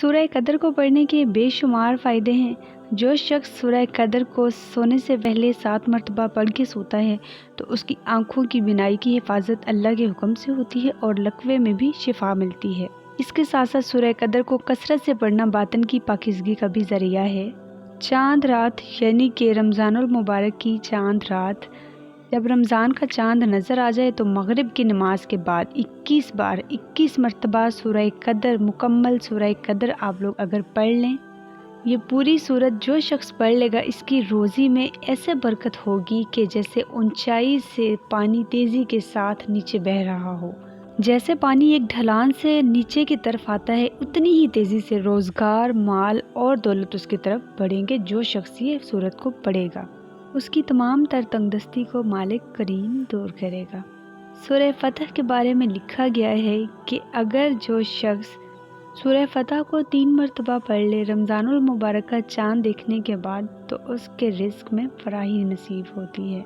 سورہ قدر کو پڑھنے کے بے شمار فائدے ہیں۔ جو شخص سورہ قدر کو سونے سے پہلے 7 مرتبہ پڑھ کے سوتا ہے تو اس کی آنکھوں کی بینائی کی حفاظت اللہ کے حکم سے ہوتی ہے اور لقوے میں بھی شفا ملتی ہے۔ اس کے ساتھ ساتھ سورہ قدر کو کثرت سے پڑھنا باطن کی پاکیزگی کا بھی ذریعہ ہے۔ چاند رات یعنی کہ رمضان المبارک کی چاند رات، جب رمضان کا چاند نظر آ جائے تو مغرب کی نماز کے بعد 21 مرتبہ سورہ قدر، مکمل سورہ قدر آپ لوگ اگر پڑھ لیں، یہ پوری سورت جو شخص پڑھ لے گا اس کی روزی میں ایسے برکت ہوگی کہ جیسے اونچائی سے پانی تیزی کے ساتھ نیچے بہہ رہا ہو۔ جیسے پانی ایک ڈھلان سے نیچے کی طرف آتا ہے، اتنی ہی تیزی سے روزگار، مال اور دولت اس کی طرف بڑھیں گے۔ جو شخص یہ سورت کو پڑھے گا اس کی تمام تر تنگدستی کو مالک کریم دور کرے گا۔ سورہ فتح کے بارے میں لکھا گیا ہے کہ اگر جو شخص سورہ فتح کو 3 مرتبہ پڑھ لے رمضان المبارک کا چاند دیکھنے کے بعد تو اس کے رزق میں فراخی نصیب ہوتی ہے۔